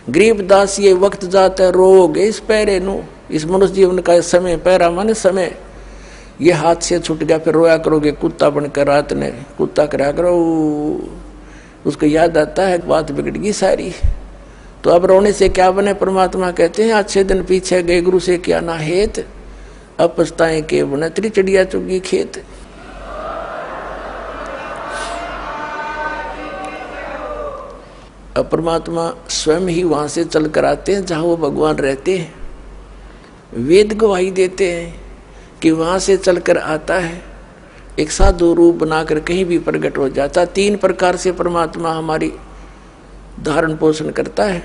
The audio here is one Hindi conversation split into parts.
गरीबदास ये वक्त जाता रोग इस पैरे नु, इस मनुष्य जीवन का समय, पैरा माने समय, ये हाथ से छूट गया फिर रोया करोगे कुत्ता बनकर, रात ने कुत्ता करा करो, उसको याद आता है बात बिगड़ गई सारी। तो अब रोने से क्या बने? परमात्मा कहते हैं अच्छे दिन पीछे गए गुरु से क्या ना हेत, अब पछताए के बने तेरी चिड़िया चुगी खेत। अब परमात्मा स्वयं ही वहां से चल कर आते हैं जहां वो भगवान रहते हैं, वेद गवाही देते हैं कि वहां से चलकर आता है, एक साधु रूप बनाकर कहीं भी प्रकट हो जाता। 3 प्रकार से परमात्मा हमारी धारण पोषण करता है।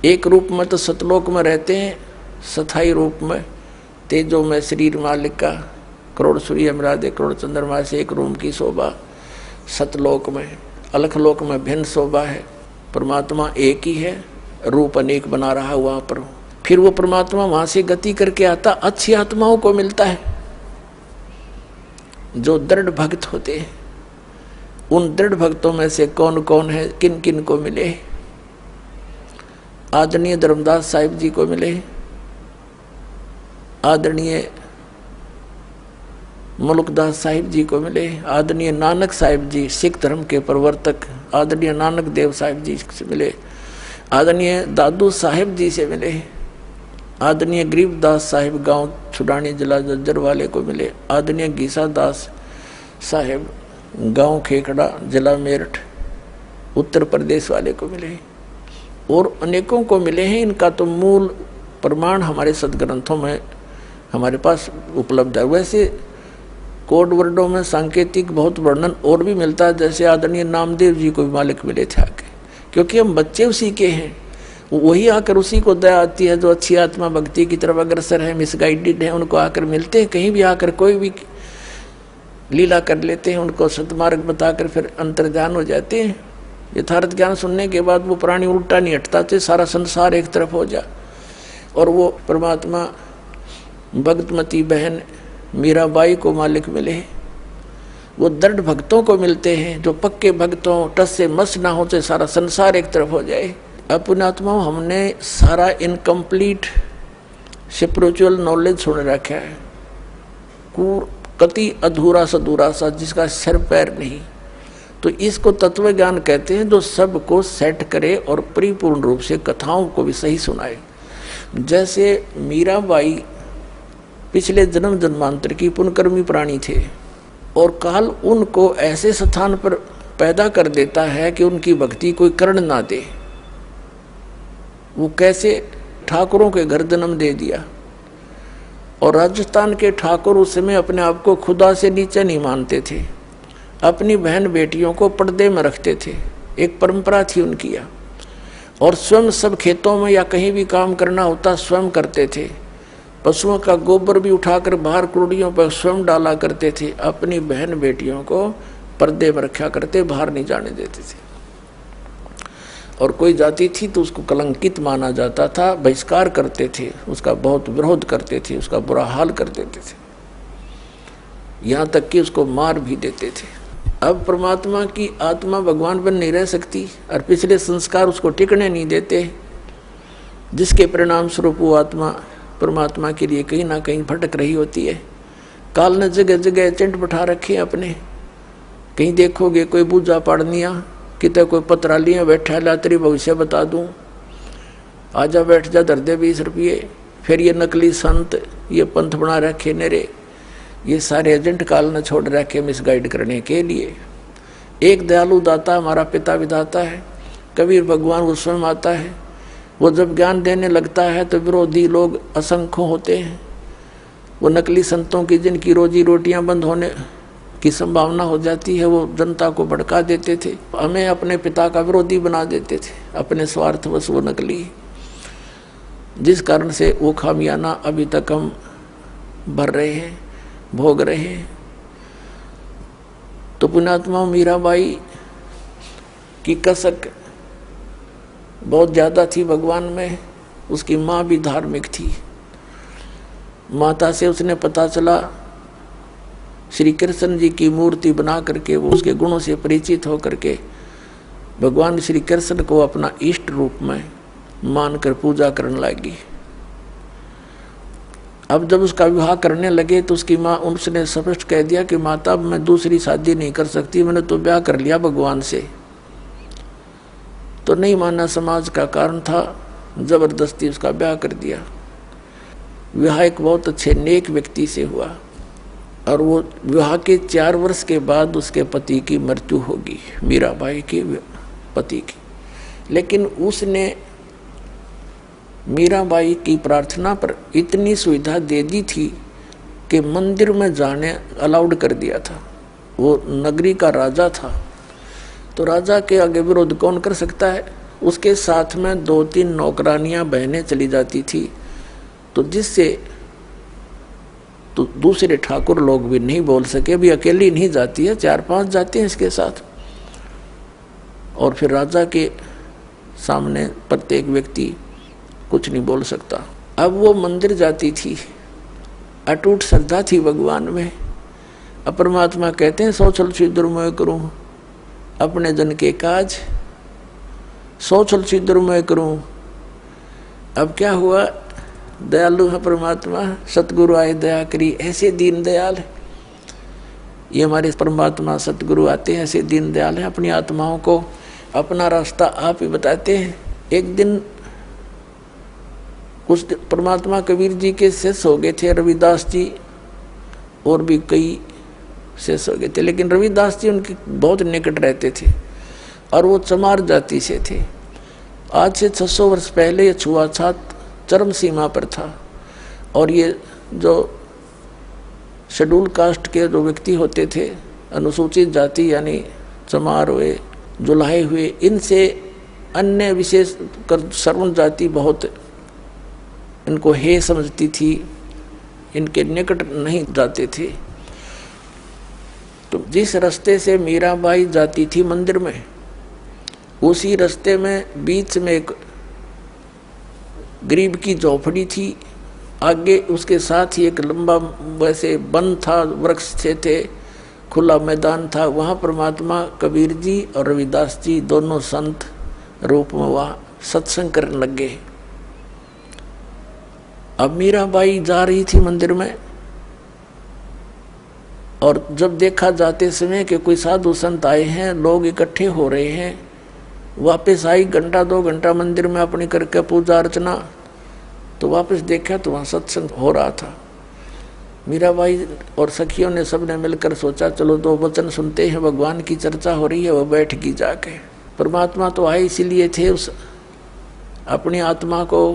एक रूप में तो सतलोक में रहते हैं, स्थायी रूप में तेजो में शरीर मालिक का, करोड़ सूर्य मरादे करोड़ चंद्रमा से एक रूम की शोभा सतलोक में। अलखलोक में भिन्न शोभा है, परमात्मा एक ही है, रूप अनेक बना रहा वहां पर। फिर वो परमात्मा वहां से गति करके आता, अच्छी आत्माओं को मिलता है जो दृढ़ भक्त होते हैं। उन दृढ़ भक्तों में से कौन कौन है, किन किन को मिले? आदरणीय धर्मदास साहिब जी को मिले, आदरणीय मुल्कदास साहिब जी को मिले, आदरणीय नानक साहिब जी सिख धर्म के प्रवर्तक, आदरणीय नानक देव साहिब जी से मिले, आदरणीय दादू साहिब जी से मिले, आदरणीय गरीबदास साहिब गांव छुडानी जिला जज्जर वाले को मिले, आदरणीय गीसा दास साहिब गांव खेखड़ा जिला मेरठ उत्तर प्रदेश वाले को मिले, और अनेकों को मिले हैं। इनका तो मूल प्रमाण हमारे सदग्रंथों में हमारे पास उपलब्ध है। वैसे कोड वर्डों में सांकेतिक बहुत वर्णन और भी मिलता है, जैसे आदरणीय नामदेव जी को भी मालिक मिले थे आके, क्योंकि हम बच्चे उसी के हैं, वही आकर उसी को दया आती है। जो अच्छी आत्मा भक्ति की तरफ अग्रसर है, मिसगाइडेड है, उनको आकर मिलते हैं। कहीं भी आकर कोई भी लीला कर लेते हैं, उनको सतमार्ग बताकर फिर अंतर्ध्यान हो जाते हैं। यथार्थ ज्ञान सुनने के बाद वो प्राणी उल्टा नहीं हटता थे, सारा संसार एक तरफ हो जा। और वो परमात्मा भक्तमती बहन मीराबाई को मालिक मिले। वो दृढ़ भक्तों को मिलते हैं, जो पक्के भक्तों टस से मस ना होते, सारा संसार एक तरफ हो जाए। अपनात्मा हमने सारा इनकम्प्लीट स्पिरिचुअल नॉलेज सुन रखा है, कति अधूरा सधूरा सा, जिसका सिर पैर नहीं। तो इसको तत्व ज्ञान कहते हैं, जो सबको सेट करे और परिपूर्ण रूप से कथाओं को भी सही सुनाए। जैसे मीराबाई पिछले जन्म जन्मांतर की पुण्यकर्मी प्राणी थे, और काल उनको ऐसे स्थान पर पैदा कर देता है कि उनकी भक्ति कोई कर्ण ना दे। वो कैसे ठाकुरों के घर जन्म दे दिया, और राजस्थान के ठाकुर उस समय अपने आप को खुदा से नीचे नहीं मानते थे, अपनी बहन बेटियों को पर्दे में रखते थे, एक परंपरा थी उनकी। और स्वयं सब खेतों में या कहीं भी काम करना होता स्वयं करते थे। पशुओं का गोबर भी उठाकर बाहर कुड़ियों पर स्वयं डाला करते थे। अपनी बहन बेटियों को पर्दे में रखा करते, बाहर नहीं जाने देते थे। और कोई जाति थी तो उसको कलंकित माना जाता था, बहिष्कार करते थे, उसका बहुत विरोध करते थे, उसका बुरा हाल कर देते थे, यहाँ तक कि उसको मार भी देते थे। अब परमात्मा की आत्मा भगवान बन नहीं रह सकती, और पिछले संस्कार उसको टिकने नहीं देते, जिसके परिणाम स्वरूप वो आत्मा परमात्मा के लिए कहीं ना कहीं भटक रही होती है। काल ने जगह जगह एजेंट बैठा रखे हैं अपने। कहीं देखोगे कोई पूजा पाड़निया, कितने कोई पत्रालियाँ बैठा ला तेरी भविष्य बता दूँ, आजा बैठ जा धर दे 20 रुपये। फिर ये नकली संत, ये पंथ बना रखे नेरे, ये सारे एजेंट काल ने छोड़ रखे मिसगाइड करने के लिए। एक दयालु दाता हमारा पिता विधाता है, कबीर भगवान वो स्वयं आता है। वो जब ज्ञान देने लगता है तो विरोधी लोग असंख्य होते हैं। वो नकली संतों की जिनकी रोजी रोटियां बंद होने की संभावना हो जाती है, वो जनता को भड़का देते थे, हमें अपने पिता का विरोधी बना देते थे, अपने स्वार्थवश वो नकली, जिस कारण से वो खामियाना अभी तक हम भर रहे हैं, भोग रहे हैं। तो पुण्यात्मा मीराबाई की कसक बहुत ज़्यादा थी भगवान में। उसकी माँ भी धार्मिक थी। माता से उसने पता चला, श्री कृष्ण जी की मूर्ति बना करके वो उसके गुणों से परिचित होकर के भगवान श्री कृष्ण को अपना इष्ट रूप में मानकर पूजा करने लगी। अब जब उसका विवाह करने लगे तो उसकी माँ, उसने स्पष्ट कह दिया कि माता मैं दूसरी शादी नहीं कर सकती, मैंने तो ब्याह कर लिया भगवान से। तो नहीं माना, समाज का कारण था, जबरदस्ती उसका ब्याह कर दिया। विवाह एक बहुत अच्छे नेक व्यक्ति से हुआ और वो विवाह के 4 वर्ष के बाद उसके पति की मृत्यु होगी, मीराबाई के पति की। लेकिन उसने मीराबाई की प्रार्थना पर इतनी सुविधा दे दी थी कि मंदिर में जाने अलाउड कर दिया था। वो नगरी का राजा था, तो राजा के आगे विरोध कौन कर सकता है। उसके साथ में 2-3 नौकरानियां बहनें चली जाती थी, तो जिससे तो दूसरे ठाकुर लोग भी नहीं बोल सके, भी अकेली नहीं जाती है, 4-5 जाते हैं इसके साथ। और फिर राजा के सामने प्रत्येक व्यक्ति कुछ नहीं बोल सकता। अब वो मंदिर जाती थी, अटूट श्रद्धा थी भगवान में। अब परमात्मा कहते हैं सौ छल छिद्र मैं करूं अपने जन के काज, 100 छल छिद्र मैं करूं। अब क्या हुआ, दयालु है परमात्मा, सतगुरु आए दया करी, ऐसे दीन दयाल है ये हमारे परमात्मा। सतगुरु आते हैं ऐसे दीन दयाल हैं, अपनी आत्माओं को अपना रास्ता आप ही बताते हैं। एक दिन कुछ परमात्मा कबीर जी के शिष्य हो गए थे, रविदास जी और भी कई शिष्य हो गए थे, लेकिन रविदास जी उनके बहुत निकट रहते थे और वो चमार जाति से थे। आज से 600 वर्ष पहले ये छुआछूत चरम सीमा पर था और ये जो शेड्यूल कास्ट के जो व्यक्ति होते थे, अनुसूचित जाति यानी चमार हुए, जुलाहे हुए, इनसे अन्य विशेष कर सर्वण जाति बहुत इनको हे समझती थी, इनके निकट नहीं जाते थे। तो जिस रास्ते से मीराबाई जाती थी मंदिर में, उसी रास्ते में बीच में एक गरीब की झोपड़ी थी, आगे उसके साथ ही एक लंबा वैसे वन था, वृक्ष थे, खुला मैदान था। वहाँ परमात्मा कबीर जी और रविदास जी दोनों संत रूप में वहाँ सत्संग करने लग गए। अब मीराबाई जा रही थी मंदिर में और जब देखा जाते समय कि कोई साधु संत आए हैं, लोग इकट्ठे हो रहे हैं, वापस आई 1-2 घंटा मंदिर में अपनी करके पूजा अर्चना, तो वापस देखा तो वहाँ सत्संग हो रहा था। मीराबाई और सखियों ने सबने मिलकर सोचा चलो 2 वचन सुनते हैं, भगवान की चर्चा हो रही है। वो बैठ गई जाके। परमात्मा तो आए इसीलिए थे, उस अपनी आत्मा को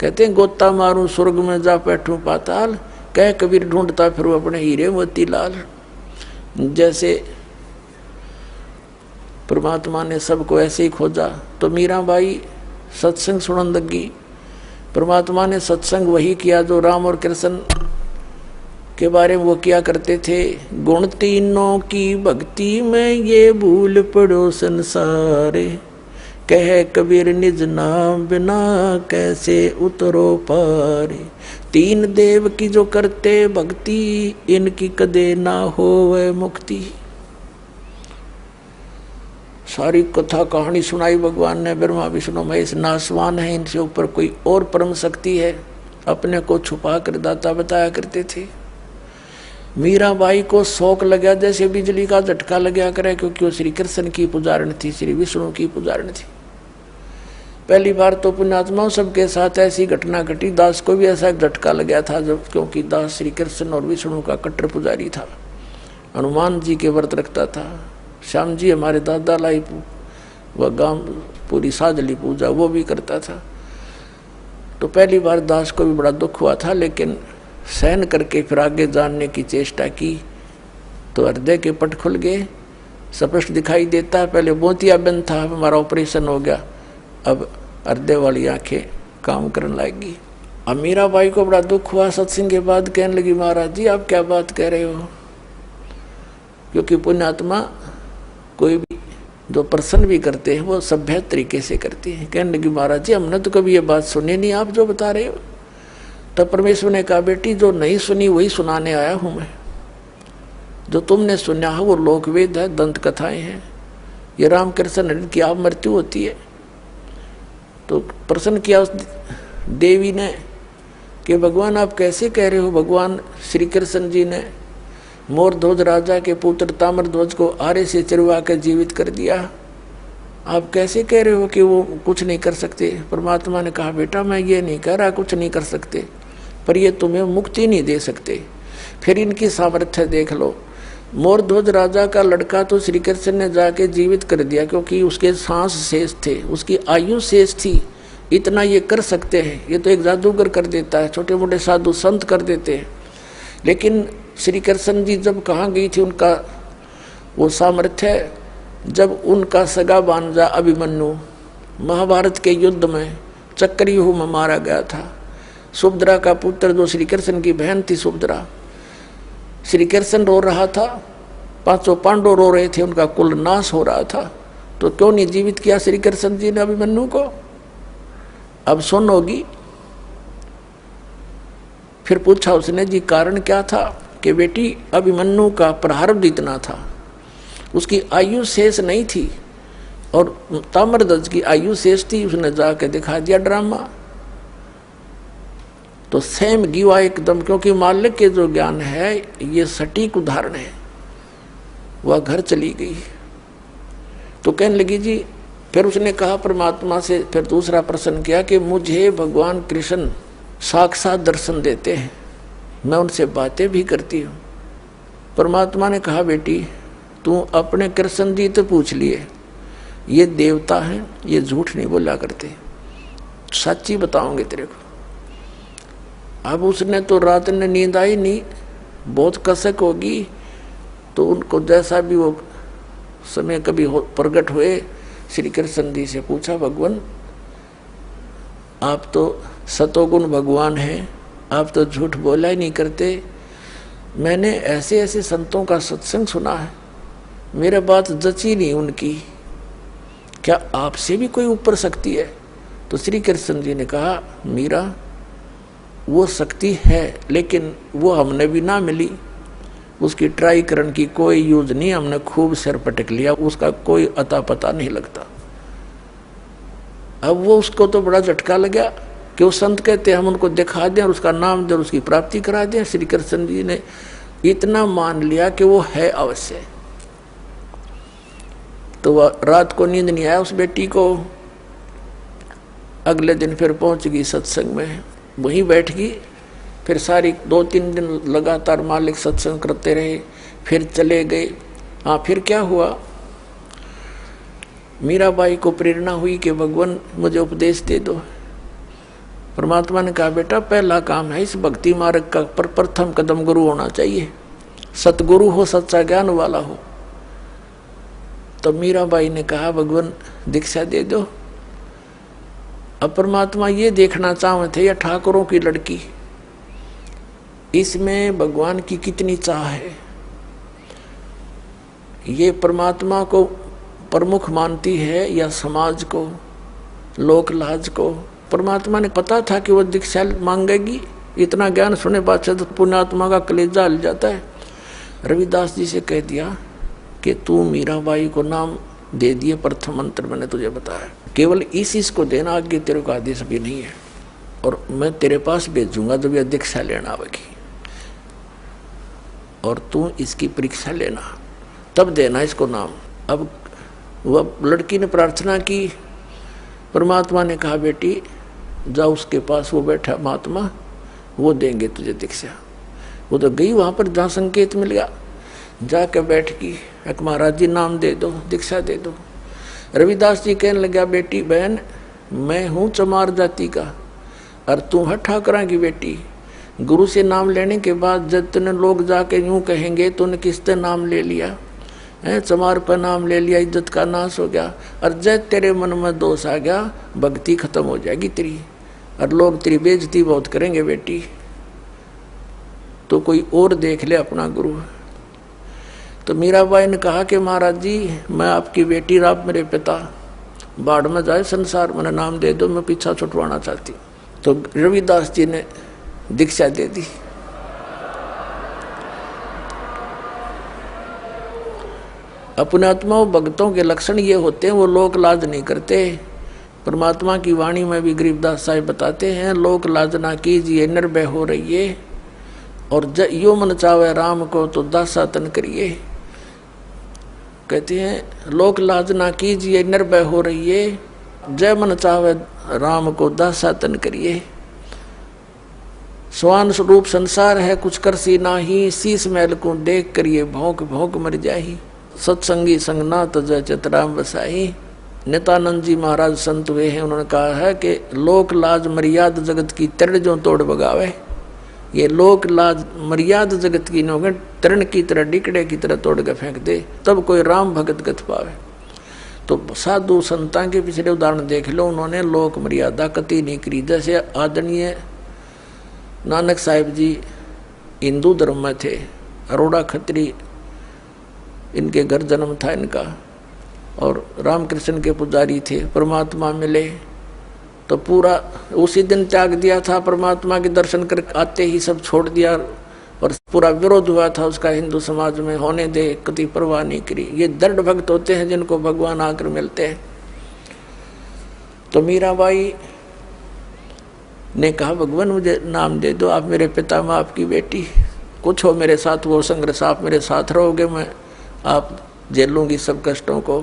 कहते हैं गोता मारूं स्वर्ग में जा बैठूं पाताल, कह कबीर ढूंढता फिर वो अपने हीरे मोती लाल। जैसे परमात्मा ने सबको ऐसे ही खोजा, तो मीराबाई सत्संग सुनने लगी। परमात्मा ने सत्संग वही किया जो राम और कृष्ण के बारे में वो किया करते थे। गुण तीनों की भक्ति में ये भूल पड़ो संसारे, कह कबीर निज नाम बिना कैसे उतरो पारे। 3 देव की जो करते भक्ति, इनकी कदे ना होवे मुक्ति। सारी कथा कहानी सुनाई भगवान ने, ब्रह्मा विष्णु महेश नासवान है, इनसे ऊपर कोई और परम शक्ति है, अपने को छुपा कर दाता बताया करते थे। मीराबाई को शौक लगा जैसे बिजली का झटका लगा करे, क्योंकि वो श्री कृष्ण की पुजारण थी, श्री विष्णु की पुजारण थी। पहली बार तो पुण्यात्माओं सबके साथ ऐसी घटना घटी। दास को भी ऐसा झटका लगा था, जब क्योंकि दास श्री कृष्ण और विष्णु का कट्टर पुजारी था, हनुमान जी के व्रत रखता था। श्याम जी हमारे दादा लाई वह गांव पूरी साजली पूजा वो भी करता था। तो पहली बार दास को भी बड़ा दुख हुआ था, लेकिन सहन करके फिर आगे जानने की चेष्टा की तो हृदय के पट खुल गए, स्पष्ट दिखाई देता। पहले मोतियाबिंद था, हमारा ऑपरेशन हो गया, अब हृदय वाली आंखें काम करने लगी। अब मीराबाई को बड़ा दुख हुआ। सत्संग के बाद कहने लगी महाराज जी आप क्या बात कह रहे हो, क्योंकि पुण्यात्मा कोई भी जो प्रसन्न भी करते हैं वो सभ्य तरीके से करते हैं। कहने लगी महाराज जी हमने तो कभी ये बात सुनी नहीं, आप जो बता रहे हो। तब परमेश्वर ने कहा बेटी जो नहीं सुनी वही सुनाने आया हूँ मैं। जो तुमने सुना है वो लोकवेद है, दंत कथाएं हैं। ये राम कृष्ण की आप मृत्यु होती है, तो प्रश्न किया उस देवी ने कि भगवान आप कैसे कह रहे हो। भगवान श्री कृष्ण जी ने मोरध्वज राजा के पुत्र ताम्रध्वज को आरे से चिरवा कर जीवित कर दिया, आप कैसे कह रहे हो कि वो कुछ नहीं कर सकते। परमात्मा ने कहा बेटा मैं ये नहीं कह रहा कुछ नहीं कर सकते, पर ये तुम्हें मुक्ति नहीं दे सकते। फिर इनकी सामर्थ्य देख लो। मोरध्वज राजा का लड़का तो श्री कृष्ण ने जाके जीवित कर दिया क्योंकि उसके सांस शेष थे, उसकी आयु शेष थी, इतना ये कर सकते हैं। ये तो एक जादूगर कर देता है, छोटे मोटे साधु संत कर देते हैं। लेकिन श्री कृष्ण जी जब कहाँ गई थी उनका वो सामर्थ्य, जब उनका सगा भांजा अभिमन्यु महाभारत के युद्ध में चक्रव्यूह में मारा गया था। सुभद्रा का पुत्र जो श्री कृष्ण की बहन थी सुभद्रा, श्री कृष्ण रो रहा था, पांचों पांडव रो रहे थे, उनका कुल नाश हो रहा था, तो क्यों नहीं जीवित किया श्री कृष्ण जी ने अभिमन्यु को। अब सुन होगी। फिर पूछा उसने जी कारण क्या था कि बेटी अभिमन्यु का प्रारब्ध इतना था, उसकी आयु शेष नहीं थी और ताम्रध्वज की आयु शेष थी। उसने जाके दिखा दिया ड्रामा, तो सेम गिवा एकदम, क्योंकि मालिक के जो ज्ञान है ये सटीक उदाहरण है। वह घर चली गई तो कहने लगी जी, फिर उसने कहा परमात्मा से, फिर दूसरा प्रश्न किया कि मुझे भगवान कृष्ण साक्षात दर्शन देते हैं, मैं उनसे बातें भी करती हूँ। परमात्मा ने कहा बेटी तू अपने कृष्ण जी तो पूछ लिए, ये देवता हैं, ये झूठ नहीं बोला करते, सच्ची बताओगे तेरे को। अब उसने तो रात में नींद आई नहीं, बहुत कसक होगी, तो उनको जैसा भी वो समय कभी प्रकट हुए, श्री कृष्ण जी से पूछा भगवान आप तो सतोगुण भगवान हैं, आप तो झूठ बोला ही नहीं करते, मैंने ऐसे ऐसे संतों का सत्संग सुना है, मेरे बात जची नहीं उनकी, क्या आपसे भी कोई ऊपर शक्ति है। तो श्री कृष्ण जी ने कहा मीरा वो शक्ति है, लेकिन वो हमने भी ना मिली, उसकी ट्राई करने की कोई यूज नहीं, हमने खूब सिर पटक लिया, उसका कोई अता पता नहीं लगता। अब वो उसको तो बड़ा झटका लगा कि वो संत कहते हैं हम उनको दिखा दें और उसका नाम दें, उसकी प्राप्ति करा दें। श्री कृष्ण जी ने इतना मान लिया कि वो है अवश्य। तो वह रात को नींद नहीं आया उस बेटी को। अगले दिन फिर पहुंच गई सत्संग में, वहीं बैठ गई। फिर सारी 2-3 दिन लगातार मालिक सत्संग करते रहे, फिर चले गए। हाँ फिर क्या हुआ, मीराबाई को प्रेरणा हुई कि भगवान मुझे उपदेश दे दो। परमात्मा ने कहा बेटा पहला काम है इस भक्ति मार्ग का प्रथम कदम गुरु होना चाहिए, सतगुरु हो, सच्चा ज्ञान वाला हो। तो मीराबाई ने कहा भगवान दीक्षा दे दो। अब परमात्मा ये देखना चाहते थे, या ठाकुरों की लड़की, इसमें भगवान की कितनी चाह है। ये परमात्मा को प्रमुख मानती है या समाज को, लोक लाज को। परमात्मा ने पता था कि वो दीक्षा मांगेगी, इतना ज्ञान सुने बाद तो पुण्यात्मा का कलेजा हिल जाता है। रविदास जी से कह दिया कि तू मीराबाई को नाम दे दिए, प्रथम मंत्र मैंने तुझे बताया, केवल इस को देना, आगे तेरे को आदेश भी नहीं है, और मैं तेरे पास भेजूंगा जब यह दीक्षा लेना आवेगी, और तू इसकी परीक्षा लेना, तब देना इसको नाम। अब वह लड़की ने प्रार्थना की, परमात्मा ने कहा बेटी जा उसके पास, वो बैठा महात्मा, वो देंगे तुझे दीक्षा। वो तो गई वहाँ पर जहाँ संकेत मिल गया, जाके बैठ गई, एक महाराज जी नाम दे दो, दीक्षा दे दो। रविदास जी कहने लगा बेटी बहन मैं हूँ चमार जाति का और तू है ठाकरा की बेटी। गुरु से नाम लेने के बाद जब तूने लोग जाके यूं कहेंगे तूने किससे नाम ले लिया है, चमार पर नाम ले लिया, इज्जत का नाश हो गया। और जब तेरे मन में दोष आ गया भक्ति खत्म हो जाएगी तेरी, और लोग तेरी बेइज्जती बहुत करेंगे बेटी, तो कोई और देख ले अपना गुरु। तो मीराबाई ने कहा कि महाराज जी मैं आपकी बेटी, आप मेरे पिता, बाढ़ में जाए संसार, मैंने नाम दे दो, मैं पीछा छुटवाना चाहती हूँ। तो रविदास जी ने दीक्षा दे दी। अपने आत्माओं भक्तों के लक्षण ये होते हैं, वो लोक लाज नहीं करते, परमात्मा की वाणी में भी गरीबदास साहिब बताते हैं, लोक लाज ना कीजिए निर्भय हो रहिए, और यो मन चावे राम को तो दासा तन करिए। कहते हैं लोक लाज ना कीजिए निर्भय हो रहिए, जय मन चावे राम को दासा तन करिए। स्वान स्वरूप संसार है कुछ कर सी नाही, शीस महल को देख करिए भौंक भौंक मर जाही। सत्संगी संग ना तजय चितराम बसाई। नित्यानंद जी महाराज संत हुए हैं, उन्होंने कहा है कि लोक लाज मर्याद जगत की तरण जो तोड़ बगावे। ये लोक लाज मर्याद जगत की नौगे तरण की तरह डिकड़े की तरह तोड़ के फेंक दे, तब कोई राम भगत गत पावे। तो साधु संतां के पिछले उदाहरण देख लो, उन्होंने लोक मर्यादा कति नहीं करी। जैसे आदरणीय नानक साहिब जी हिंदू धर्म में थे, अरोड़ा खत्री इनके घर जन्म था इनका, और रामकृष्ण के पुजारी थे। परमात्मा मिले तो पूरा उसी दिन त्याग दिया था, परमात्मा के दर्शन कर आते ही सब छोड़ दिया, और पूरा विरोध हुआ था उसका हिंदू समाज में, होने दे, कति परवाह नहीं करी। ये दृढ़ भक्त होते हैं जिनको भगवान आकर मिलते हैं। तो मीराबाई ने कहा भगवान मुझे नाम दे दो, आप मेरे पिता मैं आपकी बेटी, कुछ हो मेरे साथ वो संघर्ष, आप मेरे साथ रहोगे, मैं आप झेलूंगी सब कष्टों को,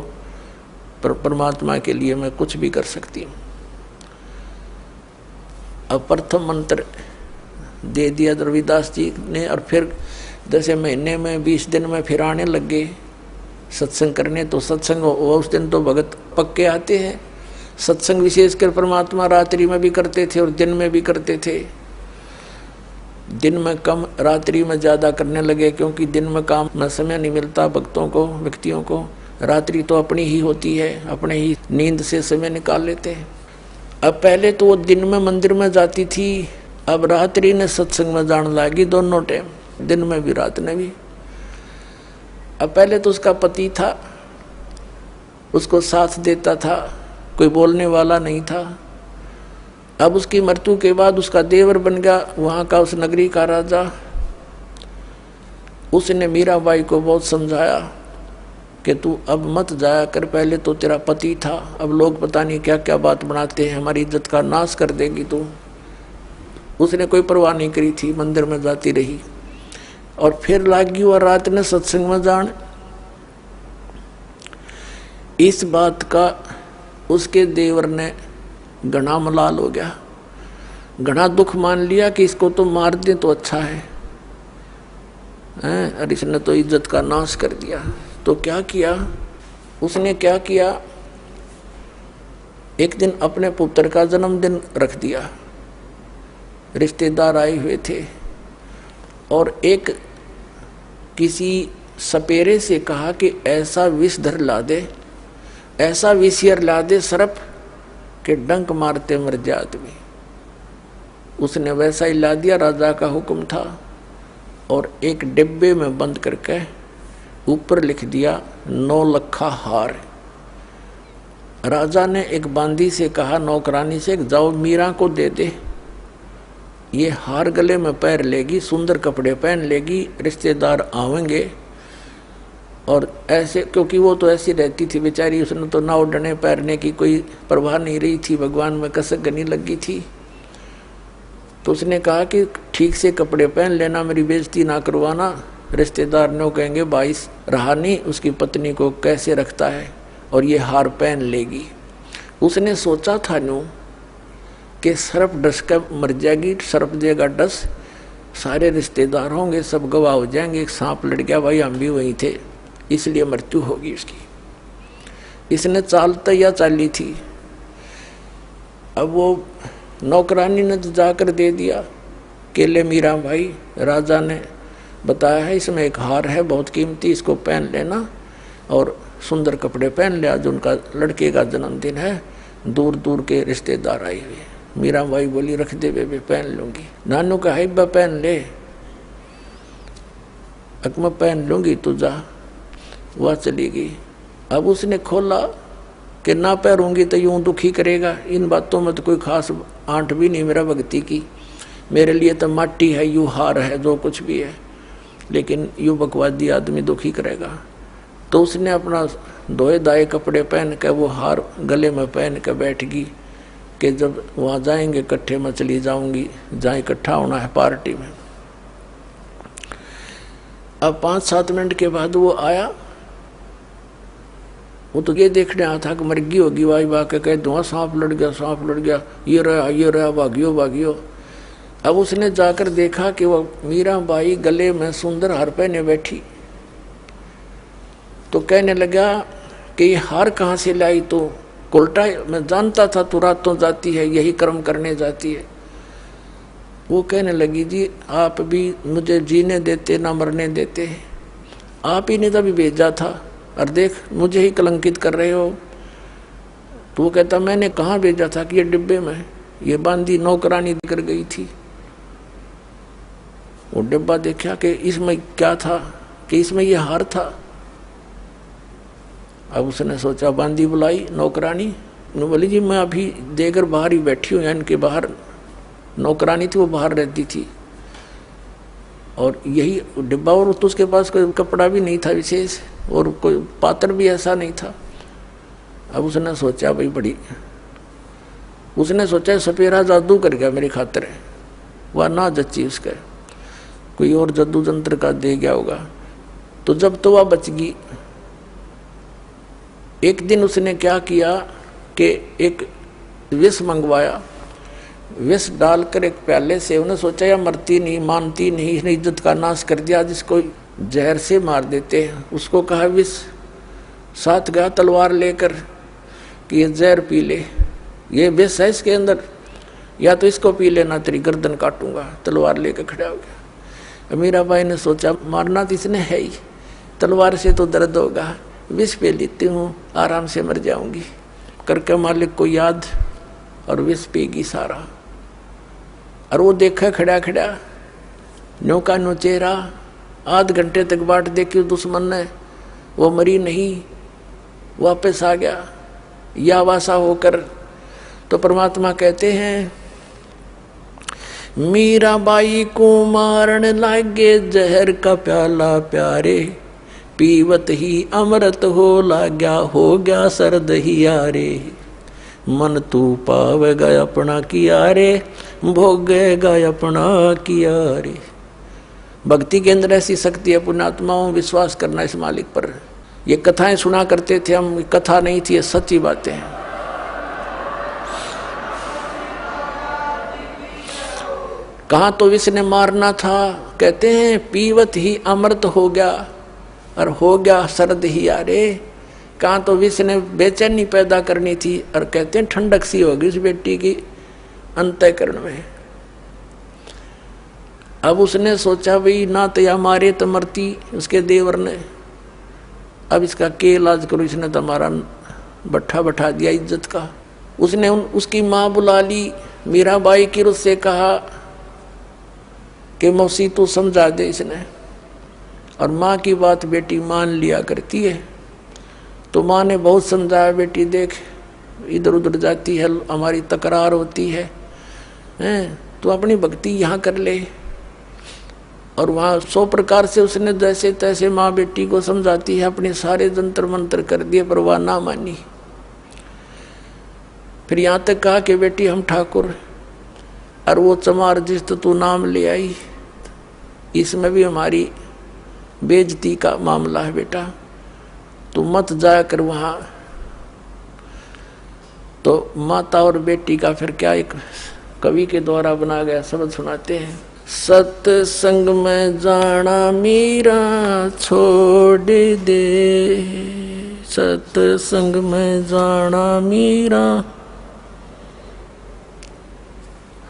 पर परमात्मा के लिए मैं कुछ भी कर सकती हूँ। अब प्रथम मंत्र दे दिया रविदास जी ने, और फिर 10 महीने में 20 दिन में फिर आने लगे सत्संग करने। तो सत्संग उस दिन तो भगत पक्के आते हैं। सत्संग विशेषकर परमात्मा रात्रि में भी करते थे और दिन में भी करते थे। दिन में कम, रात्रि में ज़्यादा करने लगे, क्योंकि दिन में काम में समय नहीं मिलता भक्तों को, व्यक्तियों को। रात्रि तो अपनी ही होती है, अपने ही नींद से समय निकाल लेते हैं। अब पहले तो वो दिन में मंदिर में जाती थी, अब रात्रि ने सत्संग में जाने लगी, दोनों टाइम, दिन में भी रात में भी। अब पहले तो उसका पति था, उसको साथ देता था, कोई बोलने वाला नहीं था। अब उसकी मृत्यु के बाद उसका देवर बन गया वहाँ का, उस नगरी का राजा। उसने मीराबाई को बहुत समझाया कि तू अब मत जाया कर, पहले तो तेरा पति था, अब लोग पता नहीं क्या क्या बात बनाते हैं, हमारी इज्जत का नाश कर देगी तू। उसने कोई परवाह नहीं करी थी, मंदिर में जाती रही। और फिर लागी और रात ने सत्संग में जान। इस बात का उसके देवर ने घना मलाल हो गया, घना दुख मान लिया कि इसको तो मार दे तो अच्छा है, और इसने तो इज्जत का नाश कर दिया। तो क्या किया उसने, क्या किया, एक दिन अपने पुत्र का जन्मदिन रख दिया, रिश्तेदार आए हुए थे, और एक किसी सपेरे से कहा कि ऐसा विषधर ला दे, ऐसा विषयर ला दे सर्प के डंक मारते मर जाए आदमी। उसने वैसा ही ला दिया, राजा का हुक्म था, और एक डिब्बे में बंद करके ऊपर लिख दिया 9 लखा हार। राजा ने एक बांदी से कहा, नौकरानी से, जाओ मीरा को दे दे, ये हार गले में पैर लेगी, सुंदर कपड़े पहन लेगी, रिश्तेदार आवेंगे। और ऐसे, क्योंकि वो तो ऐसी रहती थी बेचारी, उसने तो नाव डने पैरने की कोई परवाह नहीं रही थी, भगवान में कसक गनी लगी थी। तो उसने कहा कि ठीक से कपड़े पहन लेना, मेरी बेइज्जती ना करवाना, रिश्तेदार ने कहेंगे भाई रहानी उसकी पत्नी को कैसे रखता है, और ये हार पहन लेगी। उसने सोचा था न्यू कि सर्प डस कर मर जाएगी, सर्प देगा डस, सारे रिश्तेदार होंगे, सब गवाह हो जाएंगे, एक सांप लड़ गया, भाई हम भी वहीं थे, इसलिए मृत्यु होगी उसकी। इसने चालता या चाली थी। अब वो नौकरानी ने जाकर दे दिया केले, मीरा भाई राजा ने बताया है इसमें एक हार है बहुत कीमती, इसको पहन लेना, और सुंदर कपड़े पहन ले, आज उनका लड़के का जन्मदिन है, दूर दूर के रिश्तेदार आए हुए। मीरा भाई बोली रख दे बेबे, पहन लूंगी। नानू का है बा पहन ले, अकमा पहन लूंगी, तू जा। वह चली गई। अब उसने खोला कि ना पहरूंगी तो यूं दुखी करेगा, इन बातों में तो कोई खास आंट भी नहीं मेरा भक्ति की, मेरे लिए तो माटी है, यूं हार है, जो कुछ भी है, लेकिन यूं बकवादी आदमी दुखी करेगा। तो उसने अपना धोए दाए कपड़े पहन के वो हार गले में पहन के बैठ गई कि जब वहाँ जाएंगे इकट्ठे में चली जाऊंगी, जहाँ इकट्ठा होना है पार्टी में। अब 5-7 मिनट के बाद वो आया। वो तो ये देखने आया था कि मर्गी होगी, वाई वाह के कह दूँ सांप लड़ गया, सांप लड़ गया, ये रहा, भागियो भागियो। अब उसने जाकर देखा कि वो मीराबाई गले में सुंदर हार पहने बैठी। तो कहने लगा कि ये हार कहाँ से लाई? तो उल्टा मैं जानता था तू रातों जाती है, यही कर्म करने जाती है। वो कहने लगी जी आप भी मुझे जीने देते ना मरने देते, आप ही ने तभी भेजा था और देख मुझे ही कलंकित कर रहे हो। तो वो कहता मैंने कहाँ भेजा था कि ये डिब्बे में ये बांधी नौकरानी कर गई थी। वो डिब्बा देखा कि इसमें क्या था, कि इसमें ये हार था। अब उसने सोचा, बांदी बुलाई नौकरानी, बोली जी मैं अभी देकर बाहर ही बैठी हूँ, यानी कि बाहर नौकरानी थी वो बाहर रहती थी और यही डिब्बा, और तो उसके पास कोई कपड़ा भी नहीं था विशेष और कोई पात्र भी ऐसा नहीं था। अब उसने सोचा भाई बड़ी, उसने सोचा सपेरा जादू कर गया मेरी खातिर, वह ना जच्ची उसका, कोई और जादू जंत्र का दे गया होगा। तो जब तो वह बच गई। एक दिन उसने क्या किया कि एक विष मंगवाया, विष डालकर एक प्याले से, उन्हें सोचा या मरती नहीं मानती नहीं, इसने इज्जत का नाश कर दिया, जिसको जहर से मार देते हैं। उसको कहा विष, साथ गया तलवार लेकर कि ये जहर पी ले, ये विष है इसके अंदर, या तो इसको पी लेना तेरी गर्दन काटूंगा। तलवार लेकर खड़ा हो गया। मीराबाई ने सोचा मारना तो इसने है ही, तलवार से तो दर्द होगा, विष पे लेती हूँ आराम से मर जाऊंगी। करके मालिक को याद और विष पीगी सारा। और वो देखा खड़ा खड़ा न्यो का नो चेहरा, आध घंटे तक बाट देखी दुश्मन ने, वो मरी नहीं, वापस आ गया या वासा होकर। तो परमात्मा कहते हैं मीराबाई को मारन लागे जहर का प्याला प्यारे, पीवत ही अमृत हो लाग्या, हो गया सर्द ही यारे। मन तू पावेगा अपना किया रे, भोगेगा अपना किया रे। भक्ति के अंदर ऐसी शक्ति है पुण्यात्माओं, विश्वास करना इस मालिक पर। ये कथाएं सुना करते थे हम, कथा नहीं थी, ये सच्ची बातें हैं। कहाँ तो विष ने मारना था, कहते हैं पीवत ही अमृत हो गया और हो गया सर्द ही यारे। कहाँ तो विष ने बेचैनी पैदा करनी थी और कहते हैं ठंडक सी होगी उस बेटी की अंतःकरण में। अब उसने सोचा भाई ना तो या मारे तो मरती उसके देवर ने, अब इसका के इलाज करो। इसने तो हमारा बट्ठा बैठा दिया इज्जत का। उसने उसकी माँ बुला ली, मीराबाई की उससे कहा कि मौसी तू समझा दे इसने। और माँ की बात बेटी मान लिया करती है। तो माँ ने बहुत समझाया, बेटी देख इधर उधर जाती है, हमारी तकरार होती है, तो अपनी भक्ति यहाँ कर ले। और वहाँ 100 प्रकार से उसने जैसे तैसे माँ बेटी को समझाती है, अपने सारे जंतर मंत्र कर दिए पर वह ना मानी। फिर यहाँ तक कहा कि बेटी हम ठाकुर, और वो चमार जिस तो तू नाम ले आई, इसमें भी हमारी बेइज्जती का मामला है बेटा, तू मत जाकर वहाँ। तो माता और बेटी का फिर क्या एक कवि के द्वारा बना गया शब्द सुनाते हैं। सत्संग में जाना मीरा छोड़ दे, सत्संग में जाना मीरा,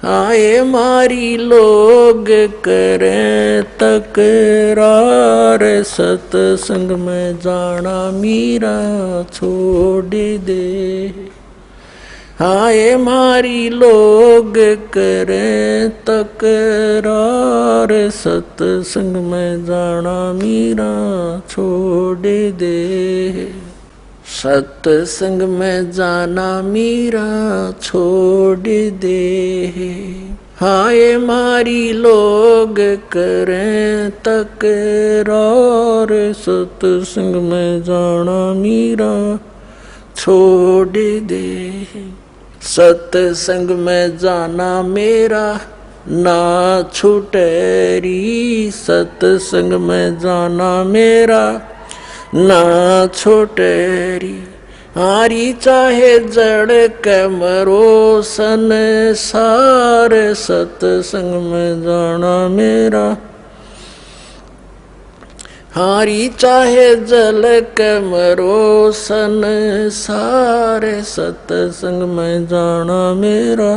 आए मारी लोग करें तकरार, सत्संग में जाना मीरा छोड़ दे। आए मारी लोग करें तकरार, सत्संग में जाना मीरा छोड़ दे। सत्संग में जाना मीरा छोड़ दे, हाय मारी लोग करें तकरार, सत्संग में जाना मीरा छोड़ दे। सत्संग में जाना मेरा ना छूटेरी, सत्संग में जाना मेरा ना छूटेरी। हारी चाहे जड़ के मरो संसार, सत्संग में जाना मेरा। हारी चाहे जल के मरो संसार, सत्संग में जाना मेरा।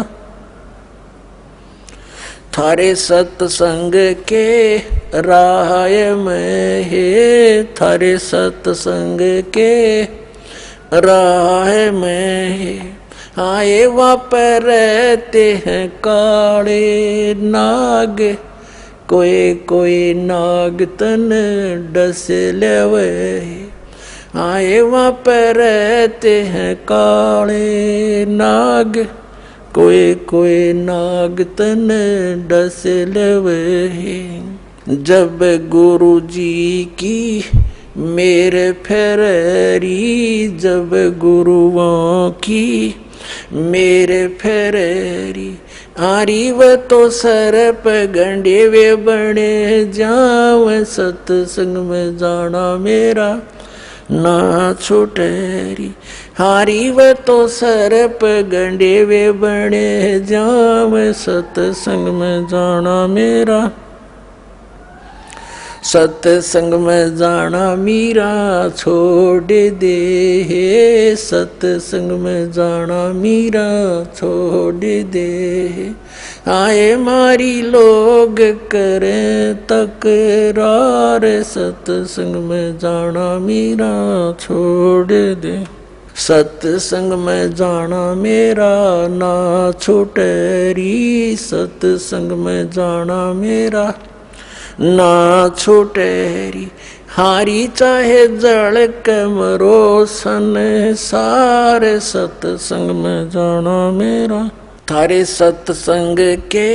थारे सत्संग के राह में है, थारे सत्संग के राह में है। आए वहाँ पर रहते हैं काले नाग, कोई कोई नाग तन डस लेवे। आए वहाँ पर रहते हैं काले नाग, कोई कोई नाग तन डस लेवे। जब गुरु जी की मेरे फेरी, जब गुरुओं की मेरे फेरी। आरी व तो सर पे गंडे वे बने जाव, सत्संग में जाना मेरा ना छूटेरी। हारी व तो सर पे गंडे वे बने जाव, सत्संग में जाना मेरा। सत्संग में जाना मीरा छोड़ दे, सत्संग में जाना मीरा छोड़ दे। आए मारी लोग करें तकरार, सत्संग में जाना मीरा छोड़ दे। सत्संग में जाना मेरा ना छूटेरी, सत्संग में जाना मेरा ना छूटेरी। हारी चाहे जड़ के मरो संसार, सत्संग में जाना मेरा। थारे सत्संग के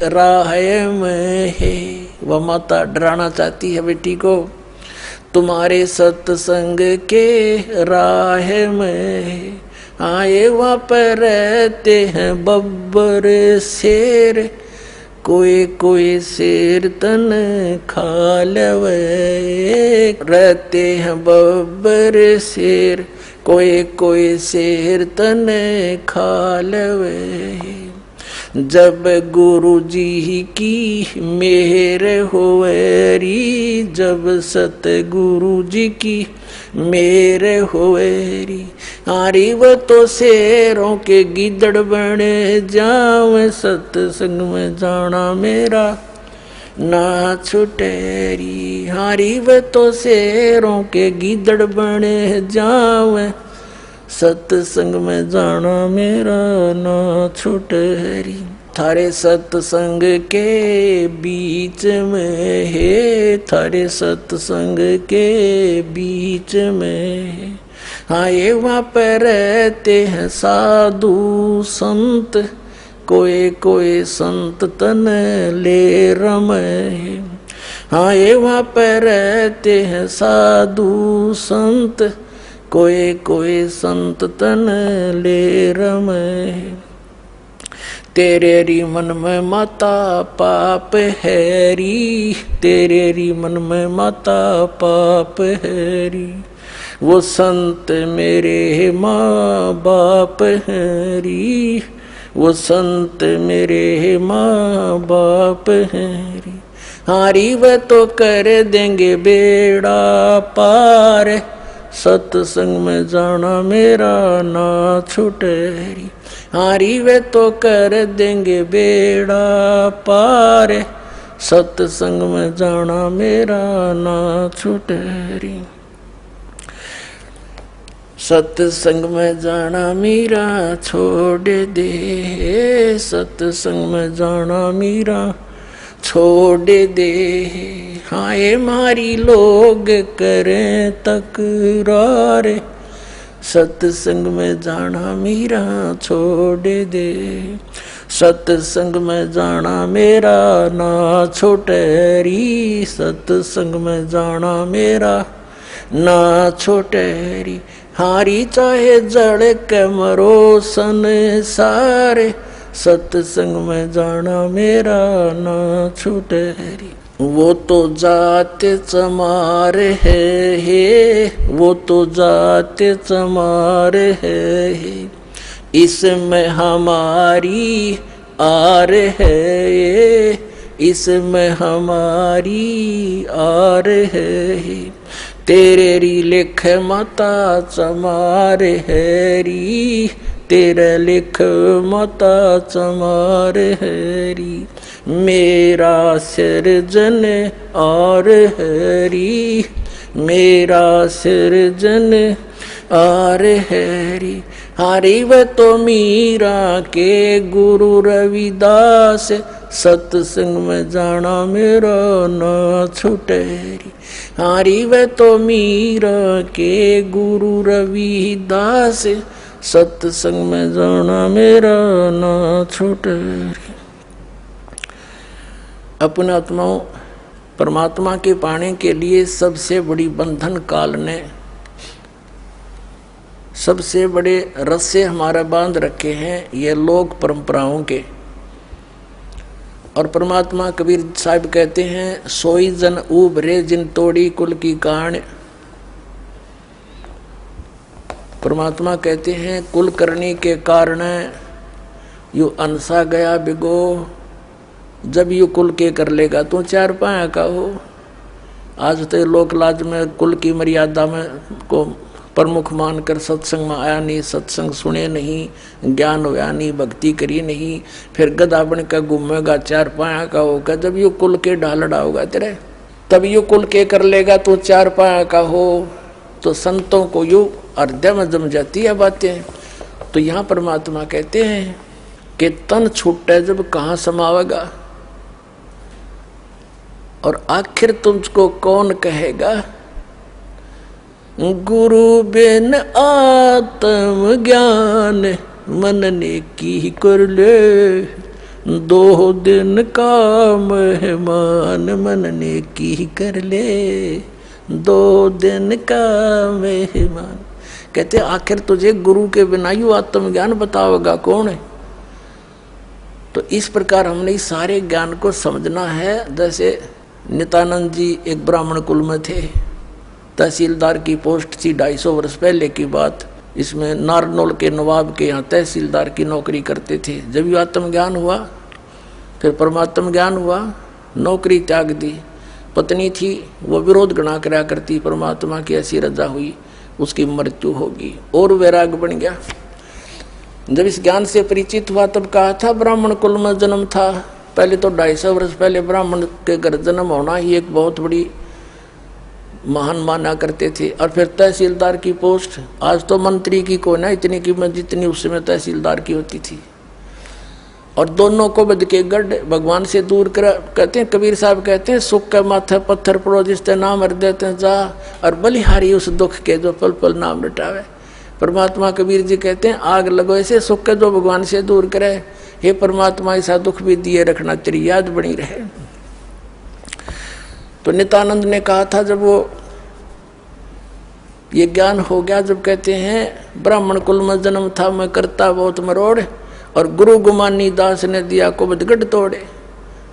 राह में है। वह माता डराना चाहती है बेटी को, तुम्हारे सत्संग के राह में आए वहाँ पर रहते हैं बब्बर शेर, कोई कोई शेर तन खा लेवे। रहते हैं बब्बर शेर, कोई कोई शेर तन खा लेवे। जब गुरु जी की मेहर होवेरी, जब सतगुरु जी की मेहर होवेरी। आरी वो तो शेरों के गिदड़ बने जावे, सत्संग में जाना मेरा ना छुटेरी। हारी वे तो शेरों के गिदड़ बने जावे, सत्संग में जाना मेरा ना छुटेरी। थारे सत्संग के बीच में है, थारे सत्संग के बीच में आए वहाँ पर रहते हैं साधु संत, कोई कोई संत तन ले रमे। आए वहाँ पर रहते हैं साधु संत, कोई कोई संत तन ले रमे। तेरे री मन में माता पाप हैरी, तेरे री मन में माता पाप हैरी। वो संत मेरे माँ बाप हैरी, वो संत मेरे माँ बाप हैरी। हारी वे तो कर देंगे बेड़ा पार, सत्संग में जाना मेरा ना छुटेरी। हारी वे तो कर देंगे बेड़ा पार, सत्संग में जाना मेरा ना छुटेरी। सत्संग में जाना मेरा छोड़ दे, सत्संग में जाना मेरा छोड़ दे। हाय मारी लोग करें तकरार, सत्संग में जाना मेरा छोड़ दे। सत्संग में जाना मेरा ना छोटे री, सत्संग में जाना मेरा ना छोटे री। हारी चाहे जड़ के मरो संसारे, सत्संग में जाना मेरा ना छूटे री। वो तो जाते चमारे है, वो तो जाते चमारे है, इसमें हमारी आर है, इसमें हमारी आर है। तेरे री लिख माता चमार है री, तेरे लिख माता चमार है री। मेरा सिरजन और हरी, मेरा सिरजन और हरी। हरी व तो मीरा के गुरु रविदास, सत्संग में जाना मेरा ना छूटे री। हरी व तो मीरा के गुरु रविदास, सत्संग में जाना मेरा ना छूटे री। अपने आत्माओं, परमात्मा के पाने के लिए सबसे बड़ी बंधन काल ने सबसे बड़े रस्से हमारा बांध रखे हैं, ये लोक परंपराओं के। और परमात्मा कबीर साहब कहते हैं, सोई जन उभरे जिन तोड़ी कुल की कान। परमात्मा कहते हैं, कुल करने के कारण यू अनसा गया बिगो। जब यू कुल के कर लेगा तो चार पाया का हो। आज तो लोक लाज में कुल की मर्यादा में को प्रमुख मानकर सत्संग में आया नहीं, सत्संग सुने नहीं, ज्ञान होया नहीं, भक्ति करी नहीं, फिर गधा बन कर घूमेगा, चार पाया का होगा। जब यू कुल के ढालड़ा होगा तेरे, तब यू कुल के कर लेगा तो चार पाया का हो। तो संतों को यू हृदय में जम जाती है बातें। तो यहाँ परमात्मा कहते हैं कि तन छूटे जब कहाँ समावेगा, और आखिर तुझको कौन कहेगा। गुरु बिन आत्म ज्ञान मन ने की कर ले, दो दिन का मेहमान मन ने की कर ले, दो दिन का मेहमान। कहते आखिर तुझे गुरु के बिना यू आत्मज्ञान बताओगा कौन है। तो इस प्रकार हमने इस सारे ज्ञान को समझना है। जैसे नित्यानंद जी एक ब्राह्मण कुल में थे, तहसीलदार की पोस्ट थी, 250 वर्ष पहले की बात। इसमें नारनौल के नवाब के यहाँ तहसीलदार की नौकरी करते थे। जब ये आत्मज्ञान हुआ, फिर परमात्म ज्ञान हुआ, नौकरी त्याग दी। पत्नी थी, वो विरोध गणा करा करती, परमात्मा की ऐसी रजा हुई, उसकी मृत्यु होगी, और वैराग बन गया। जब इस ज्ञान से परिचित हुआ तब कहा था ब्राह्मण कुल में जन्म था। पहले तो 250 वर्ष पहले ब्राह्मण के घर जन्म होना ही एक बहुत बड़ी महान माना करते थे। और फिर तहसीलदार की पोस्ट, आज तो मंत्री की कोई ना इतनी कीमत जितनी उस समय तहसीलदार की होती थी। और दोनों को बद के गढ़ भगवान से दूर कर। कहते हैं कबीर साहब कहते हैं, सुख के माथे पत्थर पड़ो जिसते नाम हर देते जा, और बलिहारी उस दुख के जो पल पल नाम रटावे। परमात्मा कबीर जी कहते हैं, आग लगो ऐसे सुख के जो भगवान से दूर करे। हे परमात्मा ऐसा दुख भी दिए रखना, तेरी याद बनी रहे। तो नित्यानंद ने कहा था जब वो ये ज्ञान हो गया, जब कहते हैं ब्राह्मण कुल में जन्म था मैं करता बहुत मरोड़, और गुरु गुमानी दास ने दिया कुबद गढ़ तोड़े।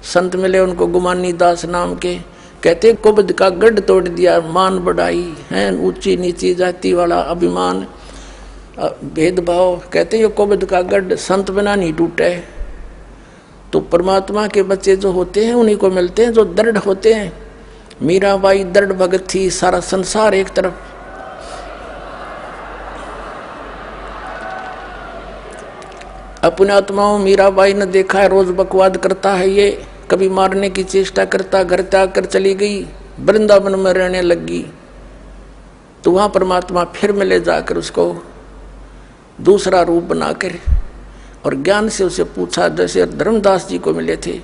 संत मिले उनको गुमानी दास नाम के, कहते कुबद का गढ़ तोड़ दिया। मान बढ़ाई है, ऊंची नीची जाति वाला अभिमान भेदभाव, कहते ये कुबद का गढ़ संत बिना नहीं टूटे। तो परमात्मा के बच्चे जो होते हैं उन्हीं को मिलते हैं जो दृढ़ होते हैं। मीराबाई दृढ़ भगत थी, सारा संसार एक तरफ। अपने आत्माओं मीराबाई ने देखा है, रोज बकवाद करता है ये, कभी मारने की चेष्टा करता, घर त्याग कर चली गई, वृंदावन में रहने लगी। तो वहां परमात्मा फिर मिले जाकर उसको दूसरा रूप बनाकर, और ज्ञान से उसे पूछा, जैसे धर्मदास जी को मिले थे।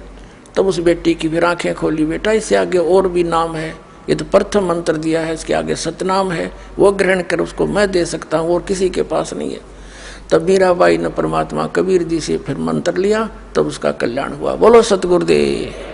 तब उस बेटी की फिर आंखें खोली, बेटा इससे आगे और भी नाम है, ये तो प्रथम मंत्र दिया है, इसके आगे सतनाम है, वो ग्रहण कर, उसको मैं दे सकता हूँ और किसी के पास नहीं है। तब मीराबाई ने परमात्मा कबीर जी से फिर मंत्र लिया, तब उसका कल्याण हुआ। बोलो सतगुरुदेव।